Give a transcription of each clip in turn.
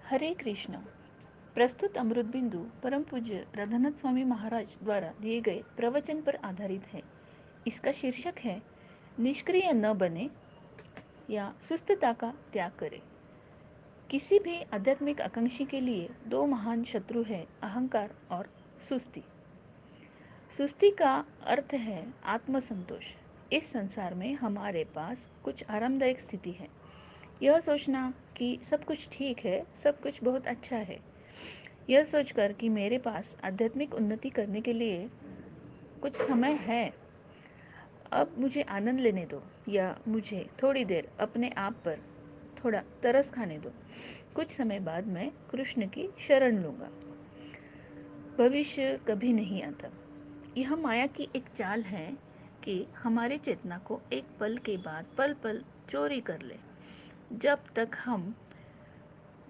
हरे कृष्ण। प्रस्तुत अमृत बिंदु परम पूज्य राधानाथ स्वामी महाराज द्वारा दिए गए प्रवचन पर आधारित है। इसका शीर्षक है निष्क्रिय न बने या सुस्तता का त्याग करें। किसी भी आध्यात्मिक आकांक्षी के लिए दो महान शत्रु हैं, अहंकार और सुस्ती। सुस्ती का अर्थ है आत्मसंतोष। इस संसार में हमारे पास कुछ आरामदायक स्थिति है। यह सोचना कि सब कुछ ठीक है, सब कुछ बहुत अच्छा है, यह सोचकर कि मेरे पास आध्यात्मिक उन्नति करने के लिए कुछ समय है, अब मुझे आनंद लेने दो, या मुझे थोड़ी देर अपने आप पर थोड़ा तरस खाने दो, कुछ समय बाद मैं कृष्ण की शरण लूँगा। भविष्य कभी नहीं आता। यह माया की एक चाल है कि हमारे चेतना को एक पल के बाद पल पल चोरी कर ले। जब तक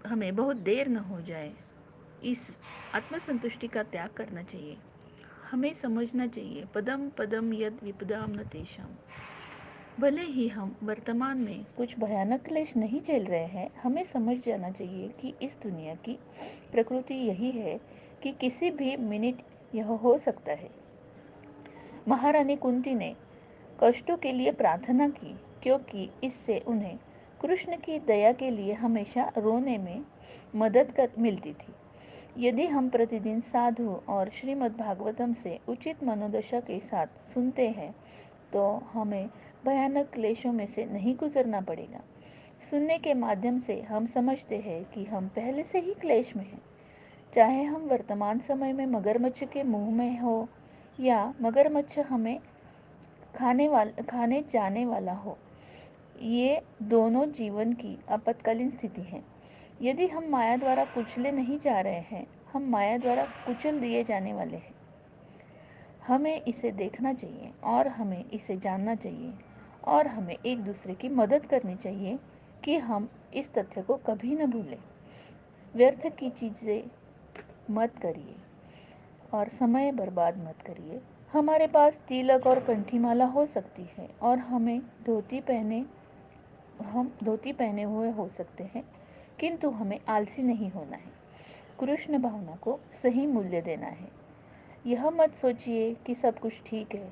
हमें बहुत देर न हो जाए, इस आत्मसंतुष्टि का त्याग करना चाहिए। हमें समझना चाहिए पदम पदम यद विपदाम न तेषाम। भले ही हम वर्तमान में कुछ भयानक क्लेश नहीं झेल रहे हैं, हमें समझ जाना चाहिए कि इस दुनिया की प्रकृति यही है कि किसी भी मिनट यह हो सकता है। महारानी कुंती ने कष्टों के लिए प्रार्थना की, क्योंकि इससे उन्हें कृष्ण की दया के लिए हमेशा रोने में मदद कर मिलती थी। यदि हम प्रतिदिन साधु और श्रीमद् भागवतम से उचित मनोदशा के साथ सुनते हैं, तो हमें भयानक क्लेशों में से नहीं गुजरना पड़ेगा। सुनने के माध्यम से हम समझते हैं कि हम पहले से ही क्लेश में हैं। चाहे हम वर्तमान समय में मगरमच्छ के मुंह में हो या मगरमच्छ हमें खाने जाने वाला हो, ये दोनों जीवन की आपातकालीन स्थिति है। यदि हम माया द्वारा कुचले नहीं जा रहे हैं, हम माया द्वारा कुचल दिए जाने वाले हैं। हमें इसे देखना चाहिए और हमें इसे जानना चाहिए, और हमें एक दूसरे की मदद करनी चाहिए कि हम इस तथ्य को कभी न भूलें। व्यर्थ की चीज़ें मत करिए और समय बर्बाद मत करिए। हमारे पास तिलक और कंठीमाला हो सकती है और हम धोती पहने हुए हो सकते हैं, किंतु हमें आलसी नहीं होना है। कृष्ण भावना को सही मूल्य देना है। यह मत सोचिए कि सब कुछ ठीक है।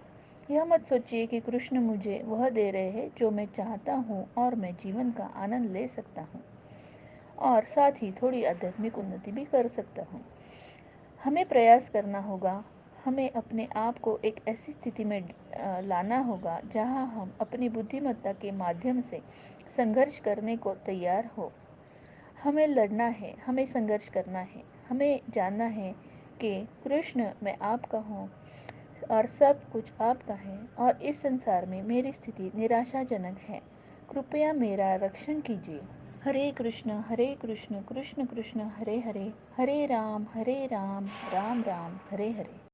यह मत सोचिए कि कृष्ण मुझे वह दे रहे हैं जो मैं चाहता हूँ और मैं जीवन का आनंद ले सकता हूँ, और साथ ही थोड़ी आध्यात्मिक उन्नति भी कर सकता हूँ। हमें प्रयास करना होगा। हमें अपने आप को एक ऐसी स्थिति में लाना होगा जहाँ हम अपनी बुद्धिमत्ता के माध्यम से संघर्ष करने को तैयार हो। हमें लड़ना है, हमें संघर्ष करना है। हमें जानना है कि कृष्ण मैं आपका हूँ और सब कुछ आपका है, और इस संसार में मेरी स्थिति निराशाजनक है। कृपया मेरा रक्षण कीजिए। हरे कृष्ण कृष्ण कृष्ण हरे हरे, हरे राम राम राम हरे हरे।